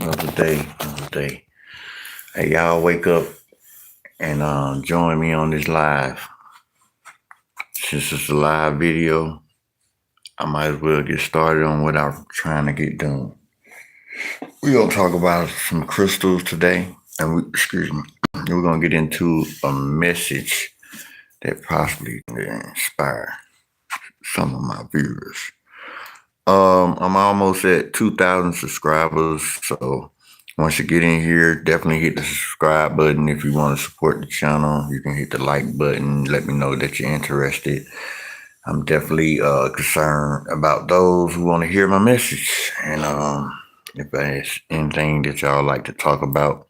Another day. Hey, y'all wake up and join me on this live. Since it's a live video, I might as well get started on what I'm trying to get done. We're gonna talk about some crystals today, and we're gonna get into a message that possibly can inspire some of my viewers. I'm almost at 2,000 subscribers, so once you get in here, definitely hit the subscribe button. If you want to support the channel, you can hit the like button. Let me know that you're interested. I'm definitely concerned about those who want to hear my message, and if there's anything that y'all like to talk about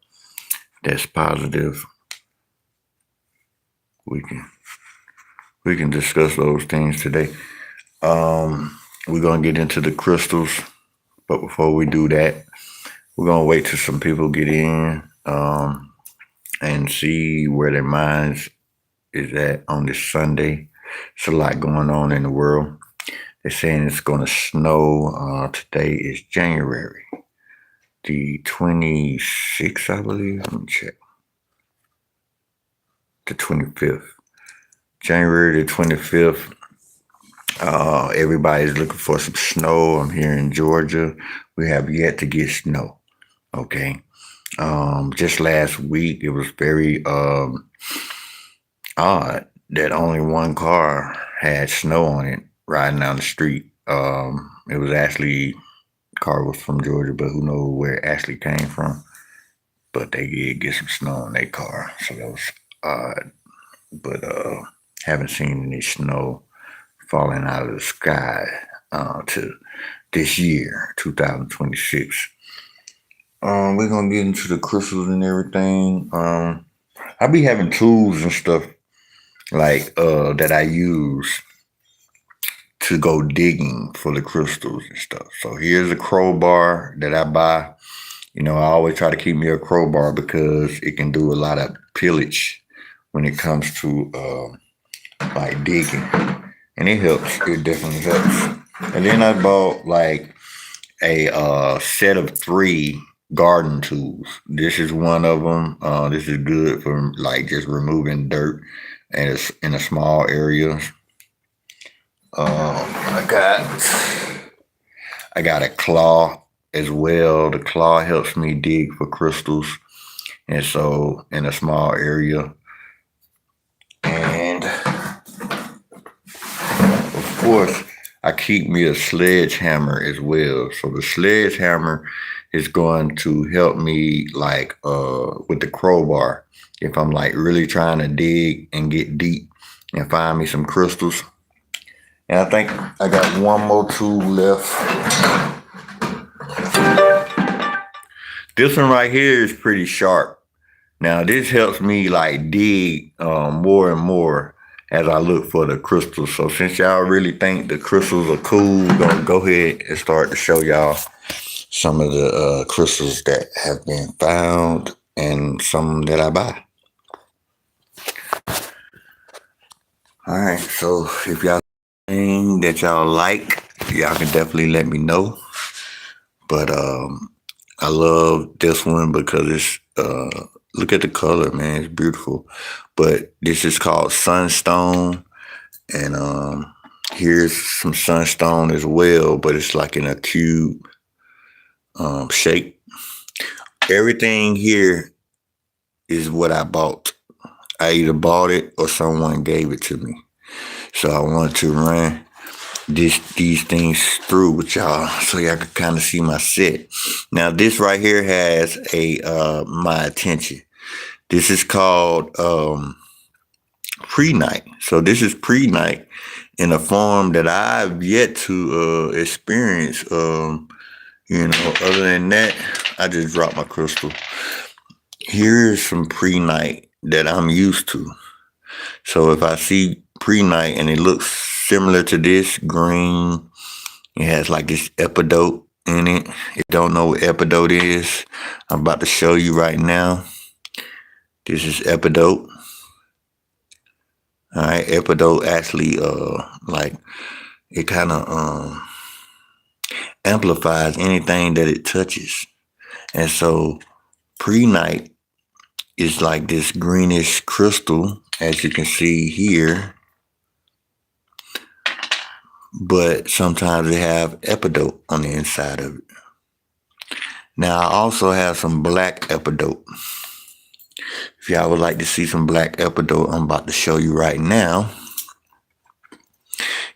that's positive, we can discuss those things today. We're gonna get into the crystals, but before we do that, we're gonna wait till some people get in and see where their minds is at on this Sunday. It's a lot going on in the world. They're saying it's gonna snow. Today is January the 26th, I believe. Let me check. The 25th. January the 25th. Everybody's looking for some snow. I'm here in Georgia. We have yet to get snow. Okay. Just last week, it was very odd that only one car had snow on it riding down the street. It was actually, car was from Georgia, but who knows where it actually came from. But they did get some snow on their car, so that was odd. But haven't seen any snow falling out of the sky to this year, 2026. We're gonna get into the crystals and everything. I be having tools and stuff like that I use to go digging for the crystals and stuff. So here's a crowbar that I buy. You know, I always try to keep me a crowbar because it can do a lot of pillage when it comes to like digging, and it helps. It definitely helps. And then I bought like a set of 3 garden tools. This is one of them. This is good for like just removing dirt and it's in a small area. I got a claw as well. The claw helps me dig for crystals, and so in a small area. And of course, I keep me a sledgehammer as well. So the sledgehammer is going to help me like with the crowbar. If I'm like really trying to dig and get deep and find me some crystals. And I think I got one more tool left. This one right here is pretty sharp. Now this helps me like dig more and more as I look for the crystals. So since y'all really think the crystals are cool, we're gonna go ahead and start to show y'all some of the crystals that have been found and some that I buy. All right, so if y'all think that y'all like, y'all can definitely let me know. But I love this one because it's look at the color, man, it's beautiful. But this is called sunstone, and here's some sunstone as well, but it's like in a cube shape. Everything here is what I bought. I either bought it or someone gave it to me. So I wanted to run these things through with y'all so y'all can kind of see my set. Now this right here has my attention. This is called pre-night. So this is pre-night in a form that I've yet to experience. Other than that, I just dropped my crystal. Here's some pre-night that I'm used to. So if I see pre-night and it looks similar to this, green, it has like this epidote in it. If you don't know what epidote is, I'm about to show you right now. This is epidote. All right, epidote actually like it kind of amplifies anything that it touches. And so prehnite is like this greenish crystal, as you can see here, but sometimes they have epidote on the inside of it. Now I also have some black epidote. If y'all would like to see some black epidote, I'm about to show you right now.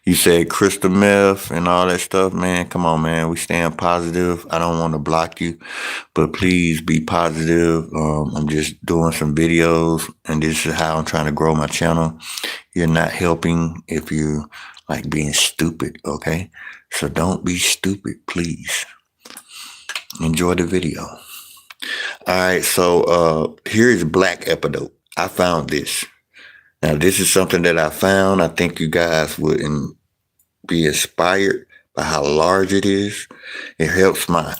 You said crystal meth and all that stuff, man. Come on, man. We staying positive. I don't want to block you, but please be positive. I'm just doing some videos, and this is how I'm trying to grow my channel. You're not helping if you like being stupid, okay? So don't be stupid, please. Enjoy the video. All right, so here is black epidote. I found this. Now, this is something that I found. I think you guys wouldn't be inspired by how large it is. It helps my,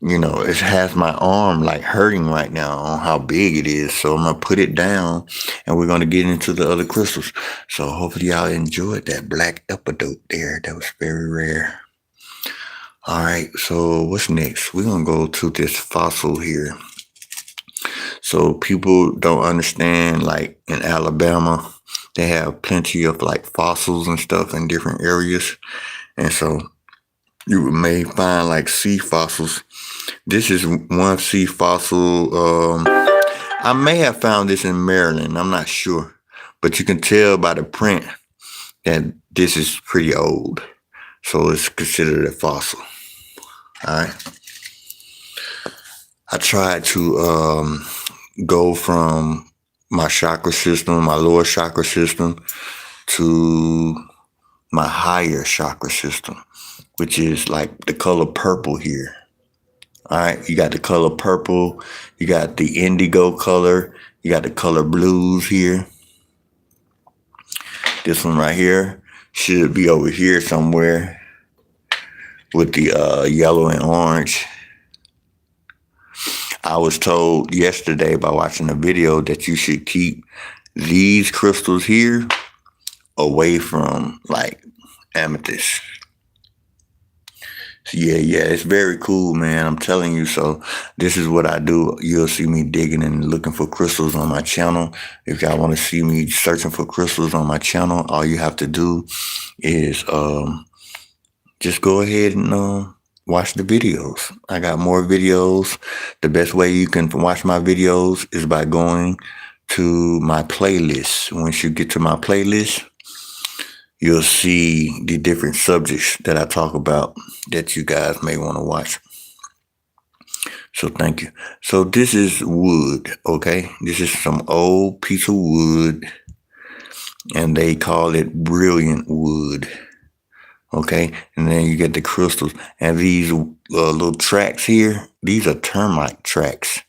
it has my arm like hurting right now on how big it is. So I'm going to put it down and we're going to get into the other crystals. So hopefully y'all enjoyed that black epidote there. That was very rare. All right, so what's next? We're going to go to this fossil here. So people don't understand, like in Alabama, they have plenty of like fossils and stuff in different areas. And so you may find like sea fossils. This is one sea fossil. I may have found this in Maryland. I'm not sure. But you can tell by the print that this is pretty old. So it's considered a fossil. All right. I tried to go from my chakra system, my lower chakra system, to my higher chakra system, which is like the color purple here. All right, you got the color purple, you got the indigo color, you got the color blues here. This one right here should be over here somewhere with the yellow and orange. I was told yesterday by watching a video that you should keep these crystals here away from like amethyst. Yeah, it's very cool, man. I'm telling you. So this is what I do. You'll see me digging and looking for crystals on my channel. If y'all want to see me searching for crystals on my channel, all you have to do is just go ahead and watch the videos. I got more videos. The best way you can watch my videos is by going to my playlist. Once you get to my playlist, you'll see the different subjects that I talk about that you guys may want to watch. So thank you. So this is wood, okay? This is some old piece of wood, and they call it brilliant wood, okay? And then you get the crystals. And these little tracks here, these are termite tracks.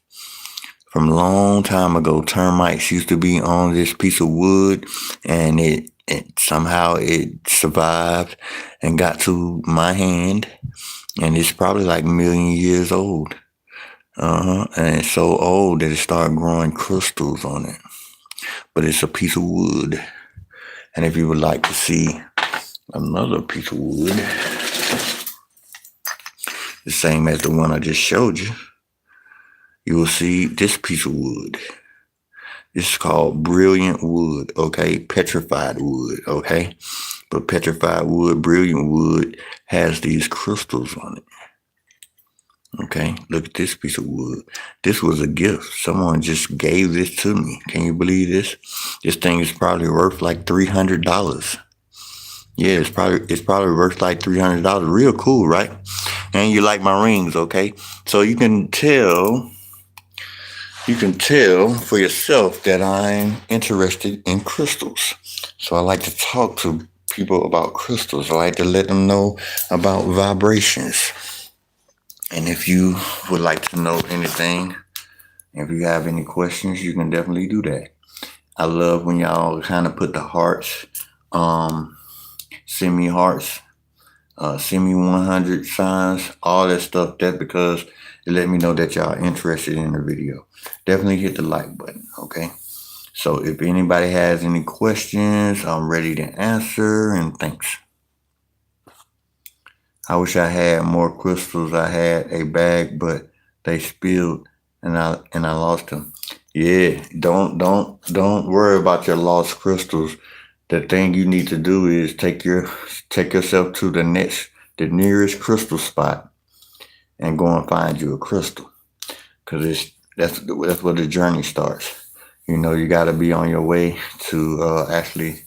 From a long time ago, termites used to be on this piece of wood, and it somehow it survived and got to my hand, and it's probably like a million years old. And it's so old that it started growing crystals on it. But it's a piece of wood. And if you would like to see another piece of wood, the same as the one I just showed you, you will see this piece of wood. It's called brilliant wood, okay? Petrified wood, okay? But petrified wood, brilliant wood, has these crystals on it. Okay, look at this piece of wood. This was a gift. Someone just gave this to me. Can you believe this? This thing is probably worth like $300. Yeah, it's probably worth like $300. Real cool, right? And you like my rings, okay? So you can tell for yourself that I'm interested in crystals. So I like to talk to people about crystals. I like to let them know about vibrations. And if you would like to know anything, if you have any questions, you can definitely do that. I love when y'all kind of put the hearts, send me hearts, send me 100 signs, all that stuff. That's because it let me know that y'all are interested in the video. Definitely hit the like button, okay? So if anybody has any questions, I'm ready to answer, and thanks. I wish I had more crystals. I had a bag, but They spilled, and I lost them. Yeah, don't worry about your lost crystals. The thing you need to do is take yourself to the nearest crystal spot and go and find you a crystal. Cause that's where the journey starts. You got to be on your way to actually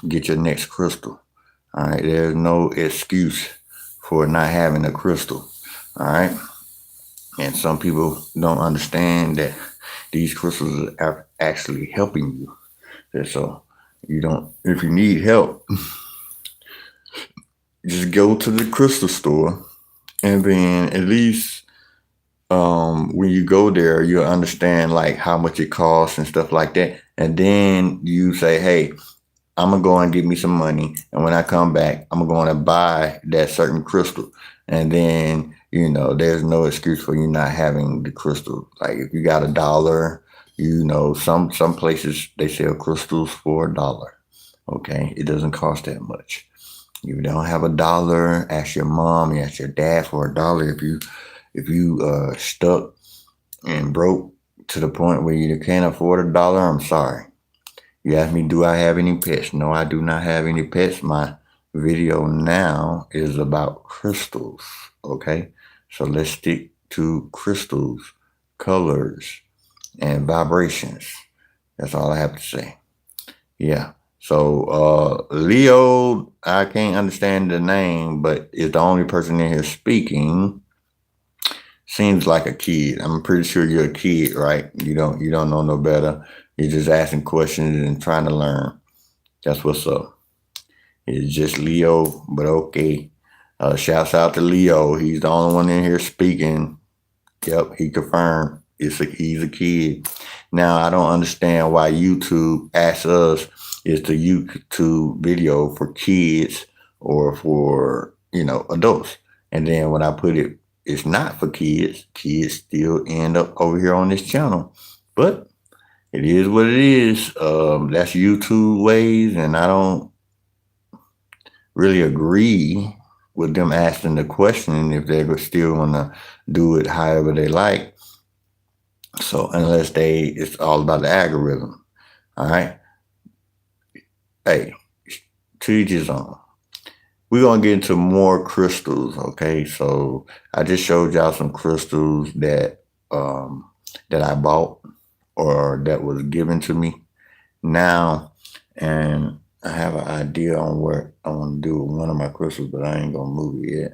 get your next crystal. All right, there's no excuse for not having a crystal. All right, and some people don't understand that these crystals are actually helping you. So you don't. If you need help, just go to the crystal store, and then at least when you go there, you'll understand like how much it costs and stuff like that. And then you say, hey, I'm gonna go and get me some money, and when I come back, I'm going to buy that certain crystal. And then there's no excuse for you not having the crystal. Like if you got $1, some places they sell crystals for $1. Okay, it doesn't cost that much. If you don't have $1, ask your mom, ask your dad for $1. If you stuck and broke to the point where you can't afford $1, I'm sorry. You ask me, do I have any pets? No, I do not have any pets. My video now is about crystals. Okay, so let's stick to crystals, colors, and vibrations. That's all I have to say. Yeah. So Leo, I can't understand the name, but is the only person in here speaking. Seems like a kid. I'm pretty sure you're a kid, right? You don't know no better. You're just asking questions and trying to learn. That's what's up. It's just Leo, but okay. Shouts out to Leo. He's the only one in here speaking. Yep, he confirmed. He's a kid. Now I don't understand why YouTube asks us is the YouTube video for kids or for adults. And then when I put it's not for kids. Kids still end up over here on this channel. But it is what it is. That's YouTube ways, and I don't really agree with them asking the question if they're still gonna do it however they like. So it's all about the algorithm. All right. Hey, to each his own. We're gonna get into more crystals. Okay. So I just showed y'all some crystals that I bought or that was given to me. Now, and I have an idea on what I want to do with one of my crystals, but I ain't gonna move it yet.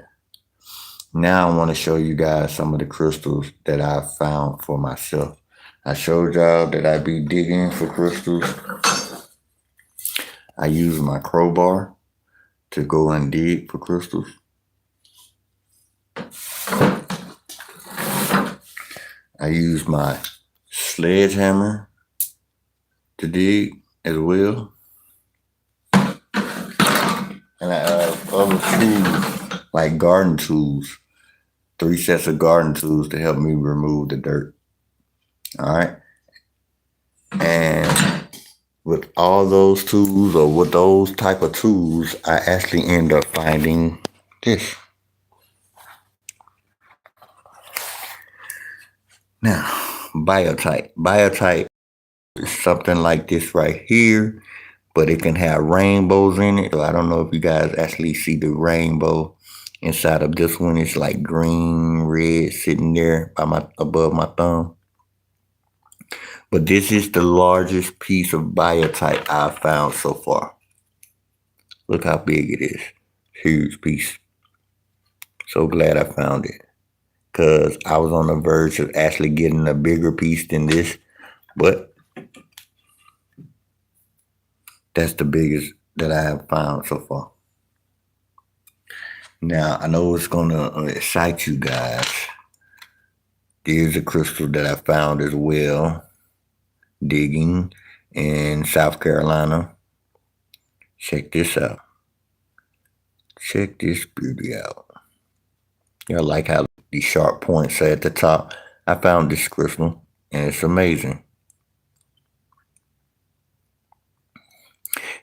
Now I want to show you guys some of the crystals that I found for myself. I showed y'all that I be digging for crystals. I use my crowbar to go and dig for crystals. I use my sledgehammer to dig as well. And I have other tools like garden tools, 3 sets of garden tools to help me remove the dirt. All right. And with all those tools or with those type of tools, I actually end up finding this. Now, biotite. Biotite is something like this right here, but it can have rainbows in it. So I don't know if you guys actually see the rainbow inside of this one. It's like green, red, sitting there above my thumb. But this is the largest piece of biotite I've found so far. Look how big it is. Huge piece. So glad I found it. Because I was on the verge of actually getting a bigger piece than this. But that's the biggest that I have found so far. Now, I know it's going to excite you guys. There's a crystal that I found as well, digging in South Carolina. Check this out. Check this beauty out. I like how these sharp points are at the top. I found this crystal, and it's amazing.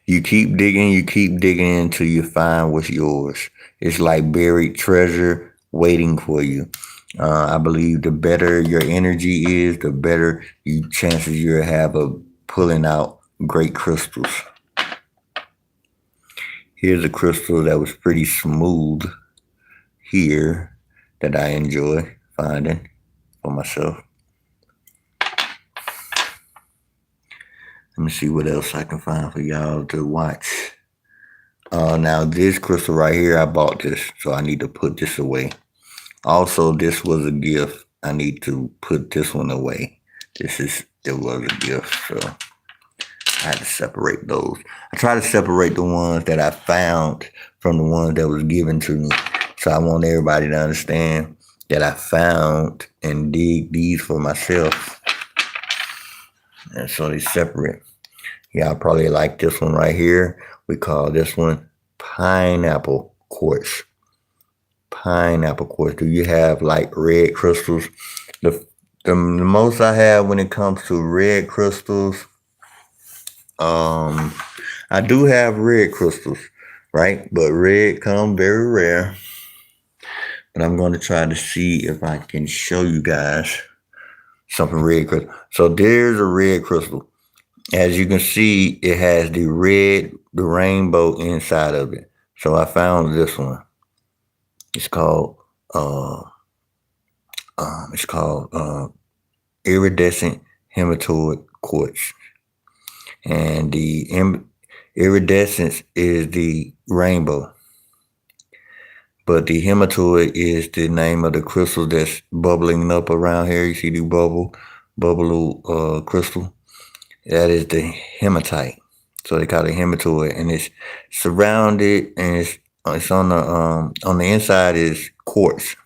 You keep digging until you find what's yours. It's like buried treasure waiting for you. I believe the better your energy is, the better you chances you have of pulling out great crystals. Here's a crystal that was pretty smooth here that I enjoy finding for myself. Let me see what else I can find for y'all to watch. Now this crystal right here, I bought this, so I need to put this away. Also, this was a gift. I need to put this one away. It was a gift, so I had to separate those. I try to separate the ones that I found from the ones that was given to me. So I want everybody to understand that I found and dig these for myself. And so they separate. Y'all probably like this one right here. We call this one pineapple quartz. Pineapple quartz. Do you have like red crystals? The most I have when it comes to red crystals, I do have red crystals, right? But red come very rare. But I'm going to try to see if I can show you guys something red crystal. So there's a red crystal. As you can see, it has the rainbow inside of it. So I found this one. It's called uh, iridescent hematoid quartz, and the iridescence is the rainbow, but the hematoid is the name of the crystal that's bubbling up around here. You see the bubble crystal. That is the hematite. So they call it hematoid, and it's surrounded, and it's on the inside is quartz.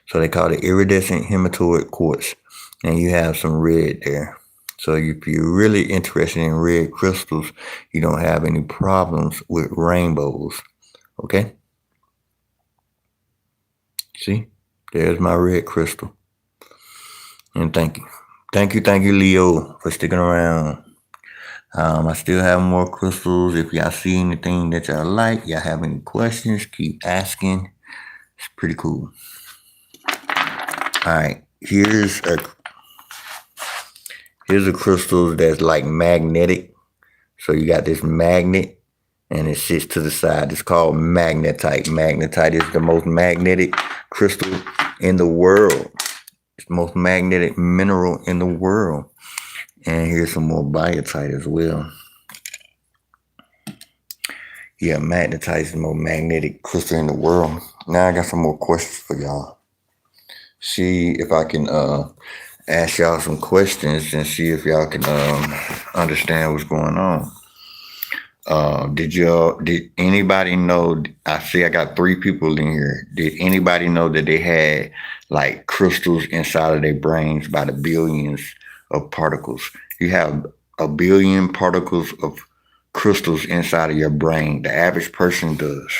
So they call it iridescent hematoid quartz, and you have some red there. So if you're really interested in red crystals, you don't have any problems with rainbows. Okay? See? There's my red crystal. And thank you. Thank you, Leo, for sticking around. I still have more crystals. If y'all see anything that y'all like, y'all have any questions, keep asking. It's pretty cool. All right, here's a crystal that's like magnetic. So you got this magnet, and it sits to the side. It's called magnetite. Magnetite is the most magnetic crystal in the world. It's the most magnetic mineral in the world. And here's some more biotite as well. Yeah, magnetite is the most magnetic crystal in the world. Now I got some more questions for y'all. See if I can ask y'all some questions and see if y'all can understand what's going on. Did anybody know? I see I got 3 people in here. Did anybody know that they had like crystals inside of their brains by the billions of particles? You have a billion particles of crystals inside of your brain. The average person does.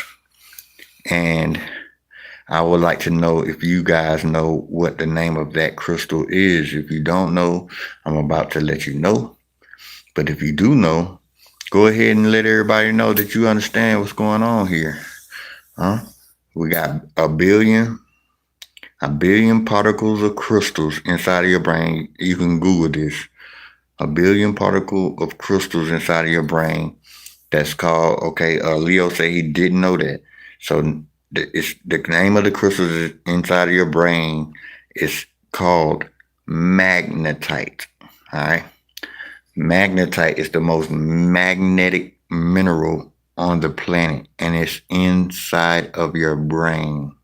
And I would like to know if you guys know what the name of that crystal is. If you don't know, I'm about to let you know. But if you do know, go ahead and let everybody know that you understand what's going on here. We got a billion particles of crystals inside of your brain. You can Google this. A billion particle of crystals inside of your brain. That's called, okay, Leo said he didn't know that. So it's the name of the crystals inside of your brain is called magnetite. All right. Magnetite is the most magnetic mineral on the planet, and it's inside of your brain.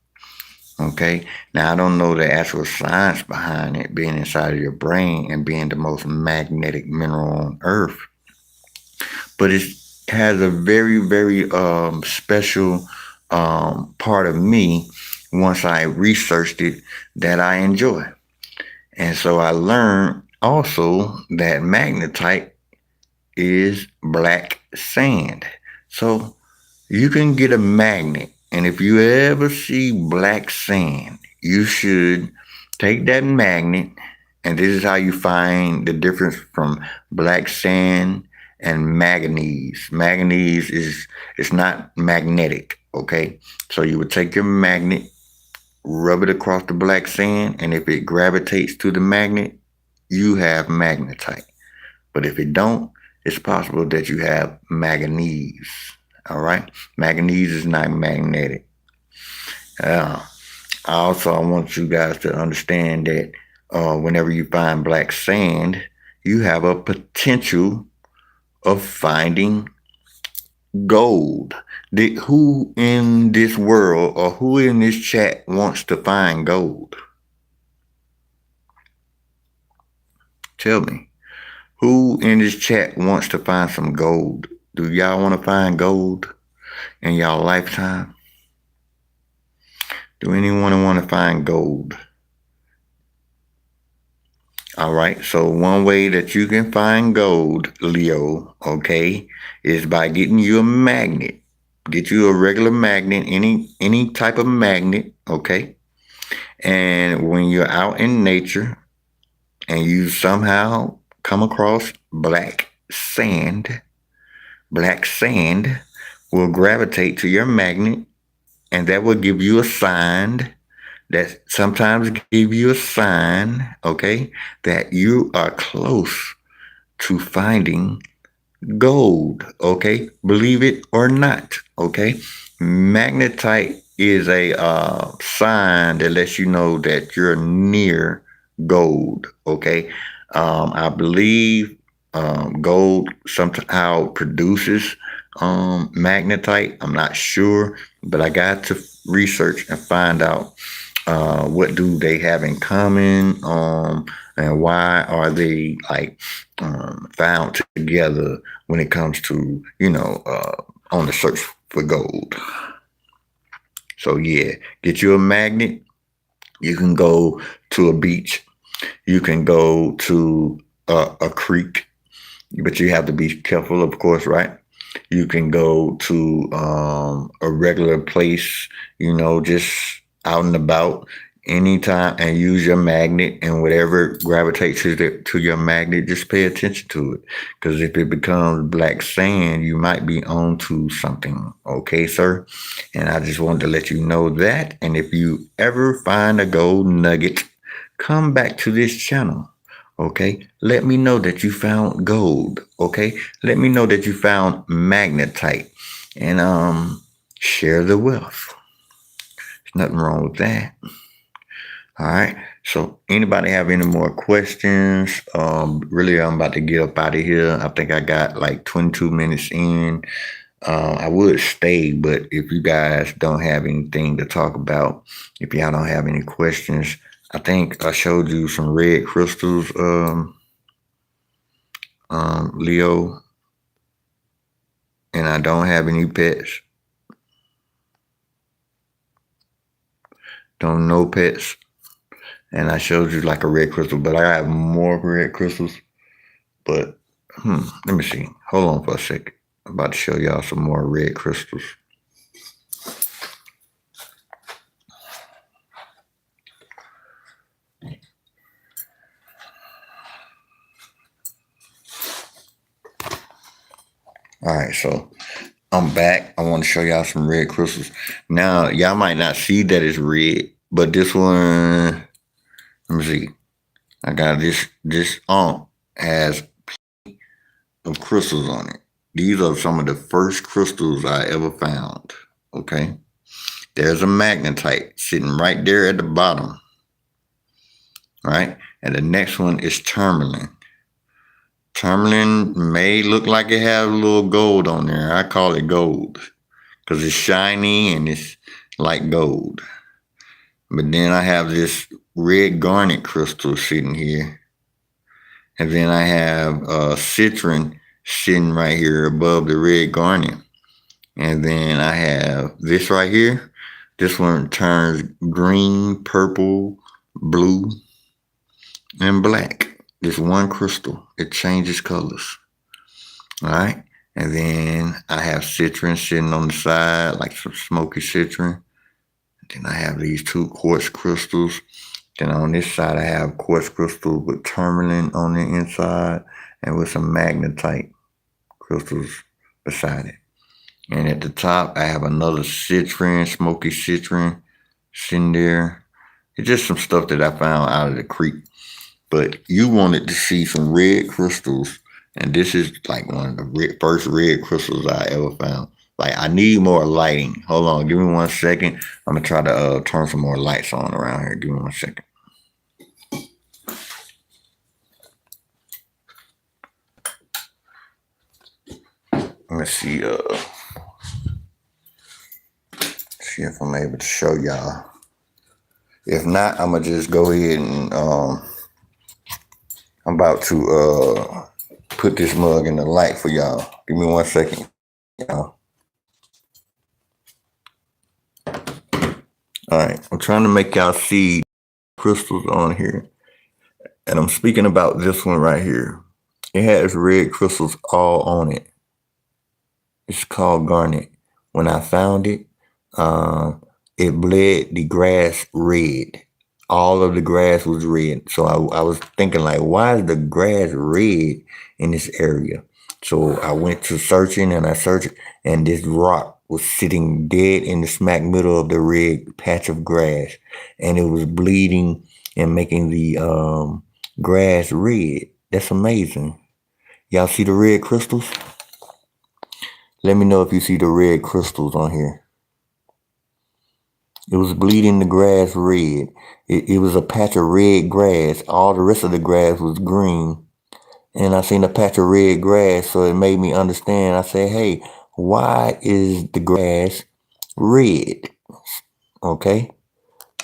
Okay. Now I don't know the actual science behind it being inside of your brain and being the most magnetic mineral on Earth, but it has a very, very special part of me once I researched it that I enjoy. And so I learned also that magnetite is black sand. So you can get a magnet, and if you ever see black sand, you should take that magnet, and this is how you find the difference from black sand and manganese. Manganese is it's not magnetic, okay? So you would take your magnet rub it across the black sand, and if it gravitates to the magnet, you have magnetite. But if it don't, it's possible that you have manganese. All right, manganese is not magnetic. Uh, Also, I want you guys to understand that whenever you find black sand, you have a potential of finding gold. Who in this world or who in this chat wants to find gold? Tell me. Who in this chat wants to find some gold? Do y'all want to find gold in y'all lifetime? Do anyone want to find gold? All right. So one way that you can find gold, Leo, okay, is by getting you a magnet. Get you a regular magnet, any type of magnet, okay? And when you're out in nature and you somehow come across black sand will gravitate to your magnet, and that will give you a sign that sometimes give you a sign, okay, that you are close to finding gold, okay? Believe it or not, okay? Magnetite is a sign that lets you know that you're near gold, okay? I believe gold somehow produces magnetite. I'm not sure, but I got to research and find out what do they have in common, and why are they like found together when it comes to on the search for gold. So yeah, get you a magnet. You can go to a beach. You can go to a creek, but you have to be careful, of course, right? You can go to a regular place, just out and about anytime, and use your magnet, and whatever gravitates to your magnet, just pay attention to it. Because if it becomes black sand, you might be on to something. Okay, sir? And I just wanted to let you know that. And if you ever find a gold nugget, come back to this channel. Okay, let me know that you found gold. Okay, let me know that you found magnetite, and share the wealth. There's nothing wrong with that. All right. So, anybody have any more questions? Really, I'm about to get up out of here. I think I got like 22 minutes in. I would stay, but if you guys don't have anything to talk about, if y'all don't have any questions, I think I showed you some red crystals, Leo, and I don't have any pets. Don't know pets. And I showed you like a red crystal, but I have more red crystals. But let me see. Hold on for a second. I'm about to show y'all some more red crystals. All right, so I'm back. I want to show y'all some red crystals. Now, y'all might not see that it's red, but this one, let me see. I got this has of crystals on it. These are some of the first crystals I ever found. Okay. There's a magnetite sitting right there at the bottom. All right. And the next one is tourmaline. Tourmaline may look like it has a little gold on there. I call it gold because it's shiny and it's like gold. But then I have this red garnet crystal sitting here. And then I have citron sitting right here above the red garnet. And then I have this right here. This one turns green, purple, blue, and black. This one crystal, it changes colors. All right. And then I have citron sitting on the side, like some smoky citron. Then I have these two quartz crystals. Then on this side, I have quartz crystals with tourmaline on the inside and with some magnetite crystals beside it. And at the top, I have another citron, smoky citron, sitting there. It's just some stuff that I found out of the creek. But you wanted to see some red crystals, and this is like one of the first red crystals I ever found. Like, I need more lighting. Hold on, give me 1 second. I'm gonna try to turn some more lights on around here. Give me 1 second. Let's see. See if I'm able to show y'all. If not, I'm gonna just go ahead and I'm about to put this mug in the light for y'all. Give me 1 second, y'all. All right, I'm trying to make y'all see crystals on here. And I'm speaking about this one right here. It has red crystals all on it. It's called garnet. When I found it, it bled the grass red. All of the grass was red. So I was thinking, like, why is the grass red in this area? So I went to searching and I searched, and this rock was sitting dead in the smack middle of the red patch of grass. And it was bleeding and making the grass red. That's amazing. Y'all see the red crystals? Let me know if you see the red crystals on here. It was bleeding the grass red. It was a patch of red grass. All the rest of the grass was green. And I seen a patch of red grass, so it made me understand. I said, hey, why is the grass red? Okay.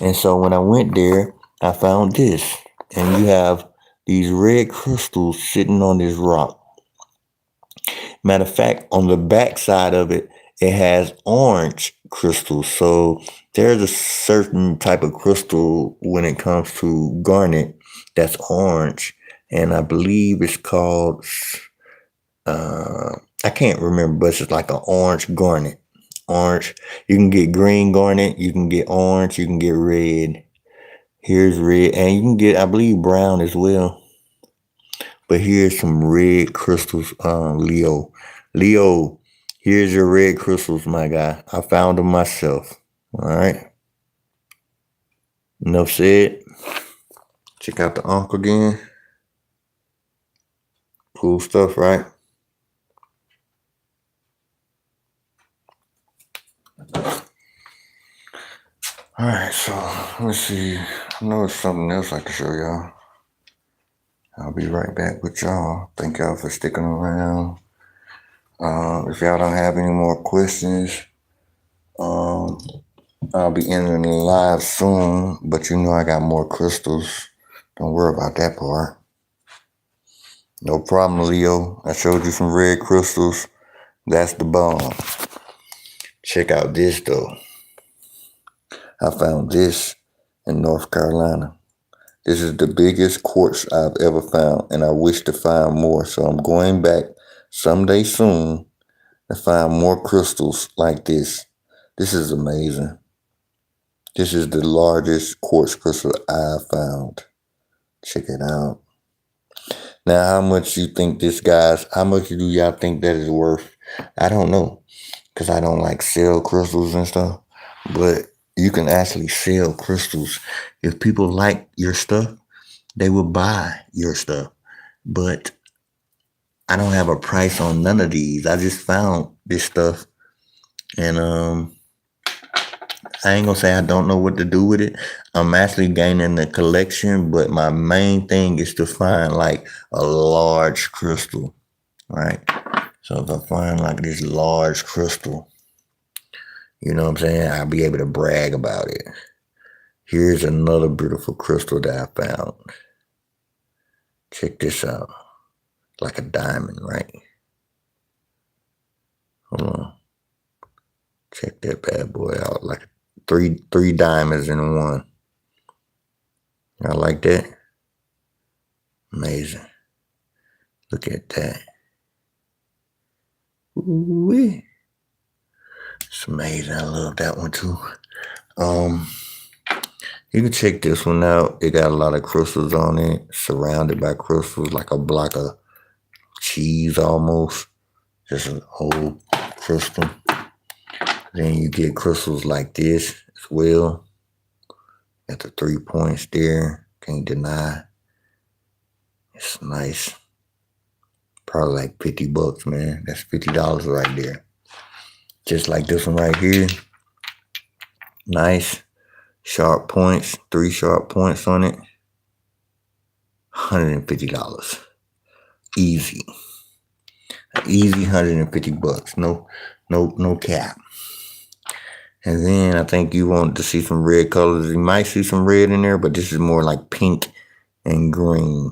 And so when I went there, I found this. And you have these red crystals sitting on this rock. Matter of fact, on the back side of it, it has orange crystals. So there's a certain type of crystal when it comes to garnet that's orange. And I believe it's called, I can't remember, but it's like an orange garnet. Orange. You can get green garnet, you can get orange, you can get red. Here's red, and you can get, I believe, brown as well. But here's some red crystals, Leo. Leo, here's your red crystals, my guy. I found them myself. All right. Enough said. Check out the ankh again. Cool stuff, right? All right, so let's see. I know it's something else I can show y'all. I'll be right back with y'all. Thank y'all for sticking around. If y'all don't have any more questions, I'll be ending the live soon, but you know I got more crystals. Don't worry about that part. No problem, Leo. I showed you some red crystals. That's the bomb. Check out this, though. I found this in North Carolina. This is the biggest quartz I've ever found, and I wish to find more. So I'm going back someday soon to find more crystals like this. This is amazing. This is the largest quartz crystal I've found. Check it out. Now, how much you think this guy's, how much do y'all think that is worth? I don't know, because I don't like sell crystals and stuff, but you can actually sell crystals. If people like your stuff, they will buy your stuff. But I don't have a price on none of these. I just found this stuff, and I ain't gonna say I don't know what to do with it. I'm actually gaining the collection, but my main thing is to find like a large crystal, right? So if I find like this large crystal, you know what I'm saying, I'll be able to brag about it. Here's another beautiful crystal that I found. Check this out. Like a diamond, right? Hold on. Check that bad boy out. Like three diamonds in one. I like that. Amazing. Look at that. Ooh-wee. It's amazing. I love that one too. You can check this one out. It got a lot of crystals on it, surrounded by crystals, like a block of cheese almost. Just a whole crystal. Then you get crystals like this as well. Got the 3 points there. Can't deny. It's nice. Probably like $50, man. That's $50 right there. Just like this one right here. Nice. Sharp points. 3 sharp points on it. $150. Easy. Easy $150. No cap. And then I think you want to see some red colors. You might see some red in there, but this is more like pink and green.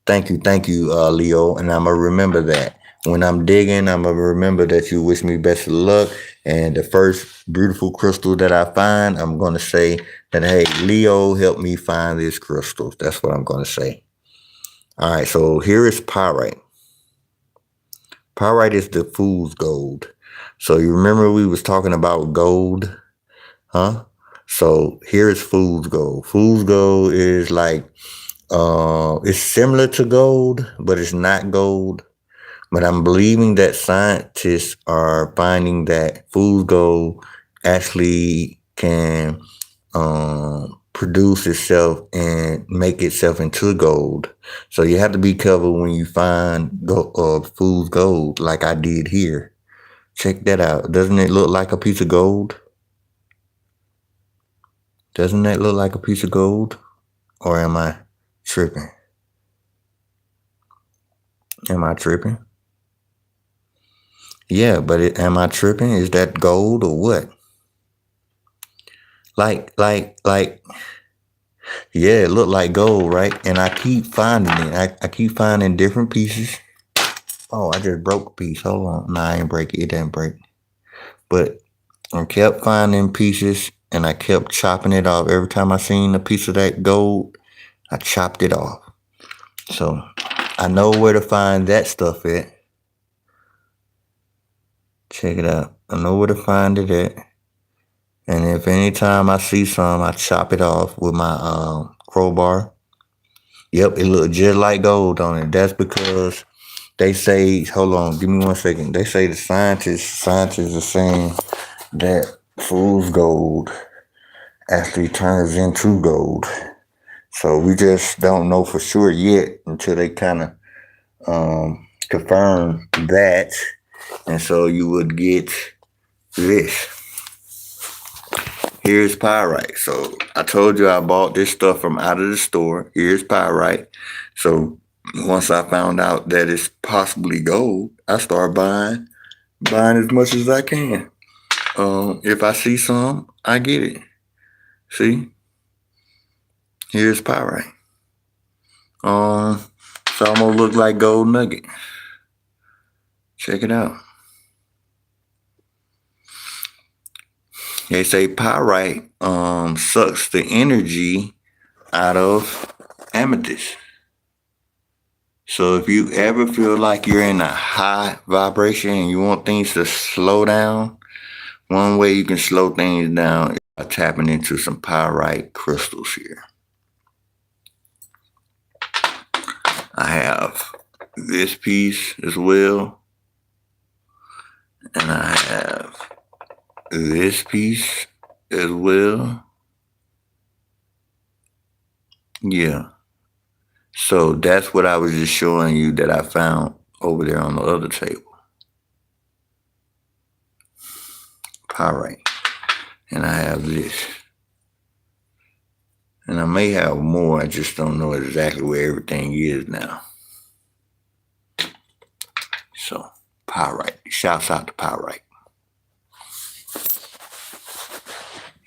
Thank you, Leo. And I'm going to remember that. When I'm digging, I'm going to remember that you wish me best of luck. And the first beautiful crystal that I find, I'm going to say that, hey, Leo, help me find this crystal. That's what I'm going to say. All right, so here is pyrite. Pyrite is the fool's gold. So you remember we was talking about gold, huh? So here is fool's gold. Fool's gold is like, it's similar to gold, but it's not gold. But I'm believing that scientists are finding that fool's gold actually can produce itself and make itself into gold. So you have to be careful when you find fool's gold like I did here. Check that out. Doesn't it look like a piece of gold? Doesn't that look like a piece of gold? Or am I tripping? Am I tripping? Yeah, but am I tripping? Is that gold or what? Like, yeah, it looked like gold, right? And I keep finding it. I keep finding different pieces. Oh, I just broke a piece. Hold on. Nah, I ain't break it. It didn't break. But I kept finding pieces and I kept chopping it off. Every time I seen a piece of that gold, I chopped it off. So I know where to find that stuff at. Check it out. I know where to find it at. And if anytime I see some, I chop it off with my crowbar. Yep, it looked just like gold on it. That's because they say, hold on, give me 1 second. They say the scientists are saying that fool's gold actually turns into gold. So we just don't know for sure yet until they kind of confirm that. And so you would get this. Here's pyrite. So I told you I bought this stuff from out of the store. Here's pyrite. So once I found out that it's possibly gold, I start buying as much as I can. If I see some, I get it. See? Here's pyrite. It's almost look like gold nugget. Check it out. They say pyrite sucks the energy out of amethyst. So if you ever feel like you're in a high vibration and you want things to slow down, one way you can slow things down is by tapping into some pyrite crystals here. I have this piece as well. And I have this piece as well. Yeah. So that's what I was just showing you that I found over there on the other table. Pyrite. And I have this. And I may have more. I just don't know exactly where everything is now. So, pyrite. Shouts out to pyrite.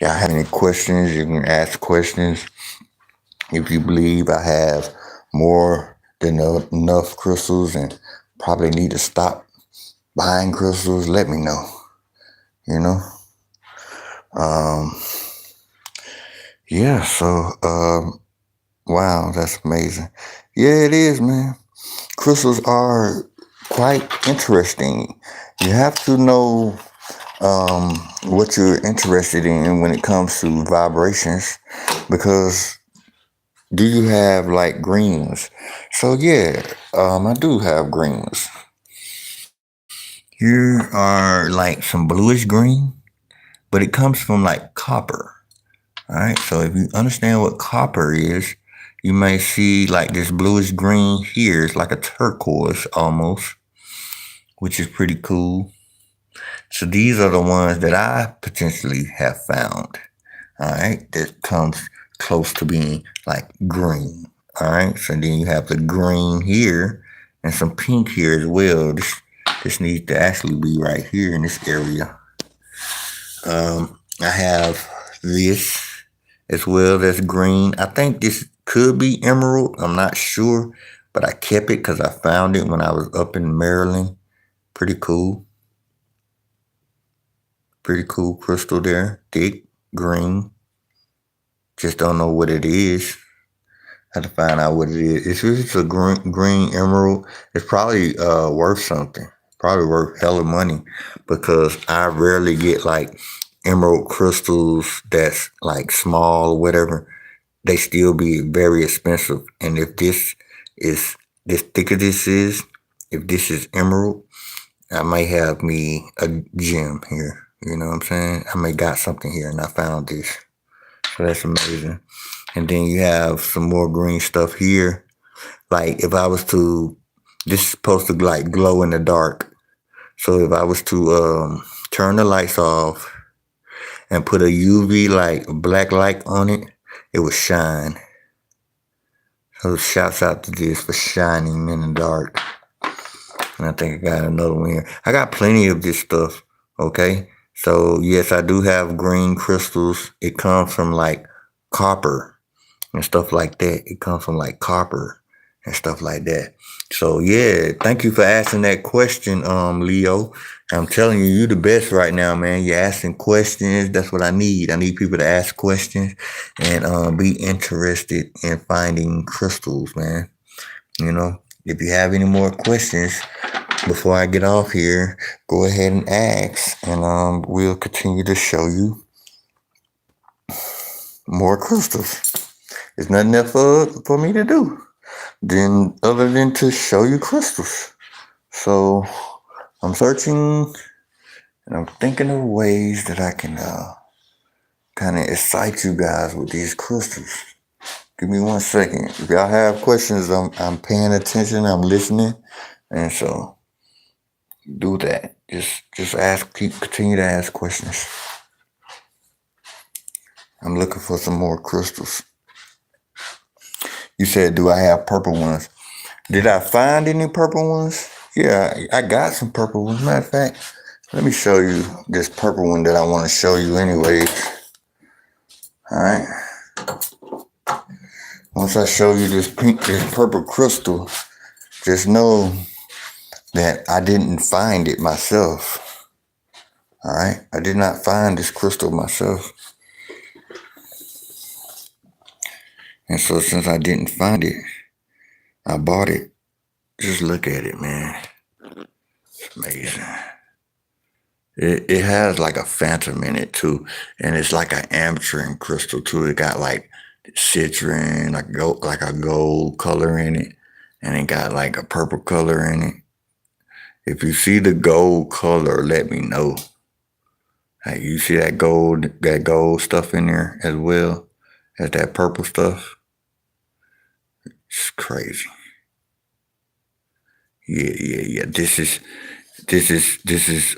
Y'all have any questions? You can ask questions. If you believe I have more than enough crystals and probably need to stop buying crystals, let me know. You know? Yeah, so, wow, that's amazing. Yeah, it is, man. Crystals are quite interesting. You have to know what you're interested in when it comes to vibrations, because do you have like green ones? So yeah, I do have green ones. Here are like some bluish green, but it comes from like copper. All right, so if you understand what copper is, you may see like this bluish green here. It's like a turquoise almost, which is pretty cool. So these are the ones that I potentially have found. All right, that comes close to being like green. All right, so then you have the green here and some pink here as well. This needs to actually be right here in this area. I have this as well that's green. I think this could be emerald. I'm not sure, but I kept it because I found it when I was up in Maryland. Pretty cool. Pretty cool crystal there. Thick, green. Just don't know what it is. Have to find out what it is. If it's a green emerald, it's probably worth something. Probably worth hella money because I rarely get like emerald crystals that's like small or whatever. They still be very expensive. And if this is this thicker if this is emerald, I may have me a gem here. You know what I'm saying? I may got something here and I found this. So that's amazing. And then you have some more green stuff here. Like if I was to, this is supposed to like glow in the dark. So if I was to turn the lights off and put a UV light, a black light on it, it would shine. So shouts out to this for shining in the dark. And I think I got another one here. I got plenty of this stuff. Okay. So yes, I do have green crystals. It comes from like copper and stuff like that. It comes from like copper and stuff like that. So yeah, thank you for asking that question, Leo. I'm telling you, you're the best right now, man. You're asking questions. That's what I need. I need people to ask questions and be interested in finding crystals, man. You know, if you have any more questions before I get off here, go ahead and ask, and we'll continue to show you more crystals. There's nothing else for me to do other than to show you crystals. So I'm searching and I'm thinking of ways that I can kind of excite you guys with these crystals. Give me 1 second. If y'all have questions, I'm paying attention, I'm listening, and so do that. Just ask, continue to ask questions. I'm looking for some more crystals. You said, do I have purple ones? Did I find any purple ones? Yeah, I got some purple ones. Matter of fact, let me show you this purple one that I want to show you anyways. All right. Once I show you this purple crystal, just know that I didn't find it myself. All right. I did not find this crystal myself. And so since I didn't find it, I bought it. Just look at it, man. It's amazing. It has like a phantom in it too. And it's like an amethyst crystal too. It got like citrine, like a gold color in it. And it got like a purple color in it. If you see the gold color, let me know. Like you see that gold stuff in there as well as that purple stuff. It's crazy. Yeah. This is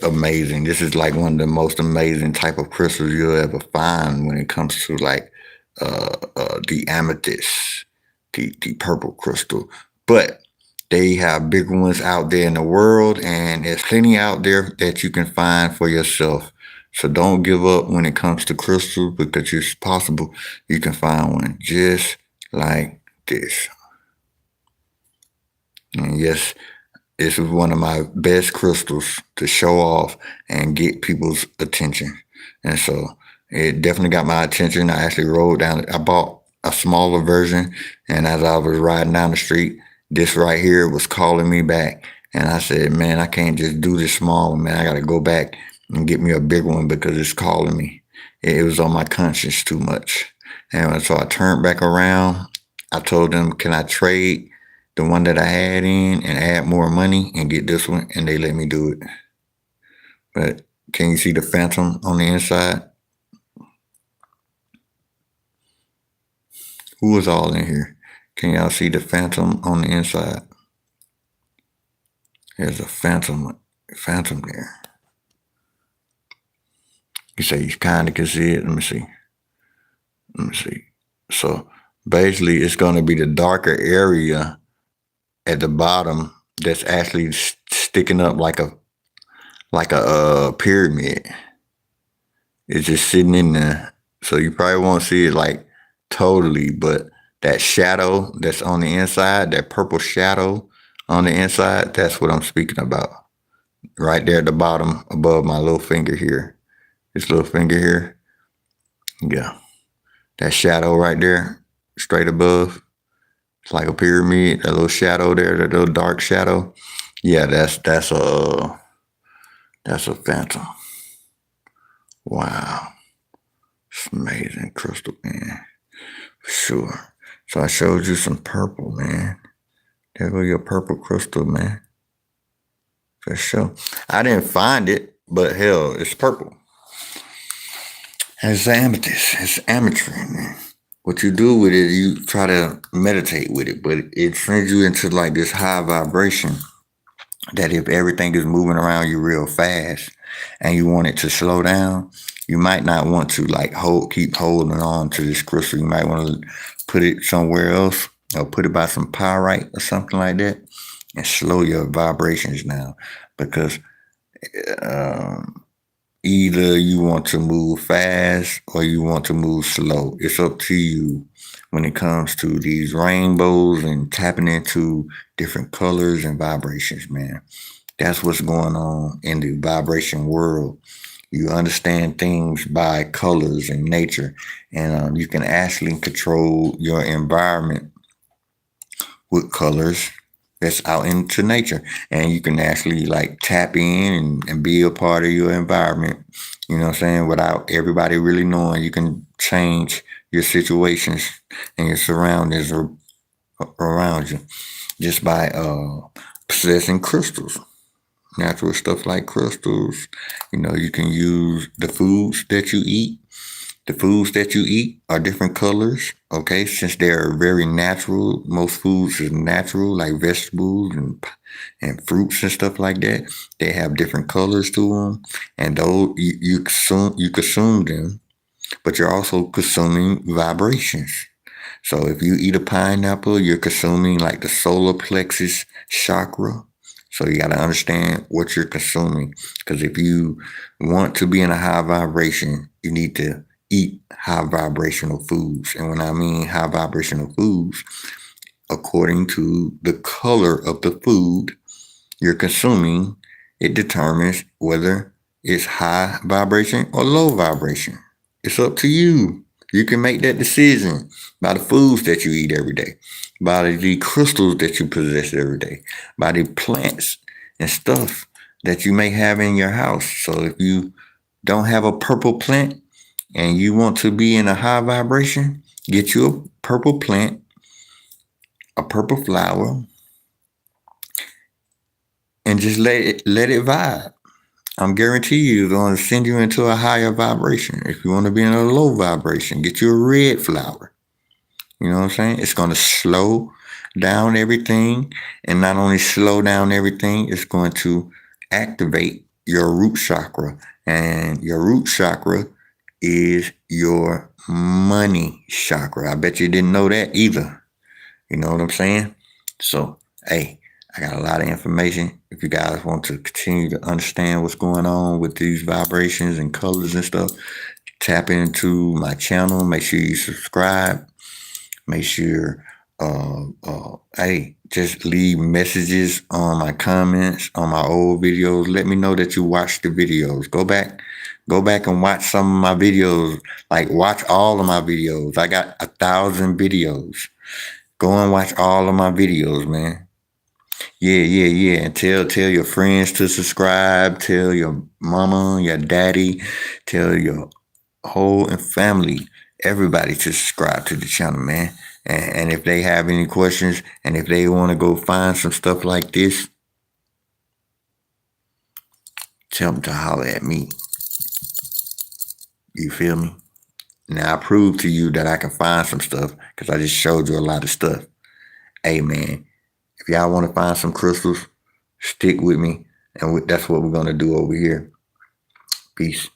amazing. This is like one of the most amazing type of crystals you'll ever find when it comes to like the amethyst, the purple crystal. But they have bigger ones out there in the world, and there's plenty out there that you can find for yourself. So don't give up when it comes to crystals, because it's possible you can find one just like this. And yes, this is one of my best crystals to show off and get people's attention. And so it definitely got my attention. I actually I bought a smaller version, and as I was riding down the street, this right here was calling me back. And I said, man, I can't just do this small one, man. I got to go back and get me a big one because it's calling me. It was on my conscience too much. And so I turned back around. I told them, can I trade the one that I had in and add more money and get this one? And they let me do it. But Can you see the phantom on the inside? Who is all in here? Can y'all see the phantom on the inside? There's a phantom there. You say you kind of can see it. Let me see. Let me see. So basically, it's going to be the darker area at the bottom that's actually sticking up like a pyramid. It's just sitting in there. So you probably won't see it like totally, but that shadow that's on the inside, that purple shadow on the inside, that's what I'm speaking about. Right there at the bottom above my little finger here. This little finger here. Yeah. That shadow right there, straight above. It's like a pyramid, that little shadow there, that little dark shadow. Yeah, that's a phantom. Wow. It's amazing, crystal, man. For sure. So I showed you some purple, man. There go your purple crystal, man. For sure. I didn't find it, but hell, it's purple. It's amethyst. It's ametrine, man. What you do with it, you try to meditate with it, but it sends you into like this high vibration that if everything is moving around you real fast and you want it to slow down, you might not want to like keep holding on to this crystal. You might want to put it somewhere else or put it by some pyrite or something like that and slow your vibrations down because either you want to move fast or you want to move slow. It's up to you when it comes to these rainbows and tapping into different colors and vibrations, man. That's what's going on in the vibration world. You understand things by colors and nature, and you can actually control your environment with colors that's out into nature, and you can actually like tap in and be a part of your environment, you know what I'm saying, without everybody really knowing. You can change your situations and your surroundings around you just by possessing crystals, natural stuff like crystals. You can use the foods that you eat. The foods that you eat are different colors, okay? Since they're very natural, most foods is natural, like vegetables and fruits and stuff like that. They have different colors to them, and those you consume them, but you're also consuming vibrations. So if you eat a pineapple, you're consuming like the solar plexus chakra. So you got to understand what you're consuming, because if you want to be in a high vibration, you need to eat high vibrational foods. And when I mean high vibrational foods, according to the color of the food you're consuming, it determines whether it's high vibration or low vibration. It's up to you. You can make that decision by the foods that you eat every day, by the crystals that you possess every day, by the plants and stuff that you may have in your house. So if you don't have a purple plant and you want to be in a high vibration, get you a purple plant, a purple flower, and just let it vibe. I'm guarantee you it's going to send you into a higher vibration. If you want to be in a low vibration, get you a red flower. You know what I'm saying? It's going to slow down everything. And not only slow down everything, it's going to activate your root chakra. And your root chakra is your money chakra. I bet you didn't know that either. You know what I'm saying? So, hey, I got a lot of information. If you guys want to continue to understand what's going on with these vibrations and colors and stuff, tap into my channel. Make sure you subscribe. Make sure, hey, just leave messages on my comments on my old videos. Let me know that you watched the videos. Go back and watch some of my videos. Like, watch all of my videos. I got 1,000 videos. Go and watch all of my videos, man. Yeah. And tell your friends to subscribe. Tell your mama, your daddy, tell your whole family, everybody to subscribe to the channel, man. And if they have any questions and if they want to go find some stuff like this, tell them to holler at me. You feel me? Now I proved to you that I can find some stuff because I just showed you a lot of stuff. Hey man, if y'all want to find some crystals, stick with me, and that's what we're gonna do over here. Peace.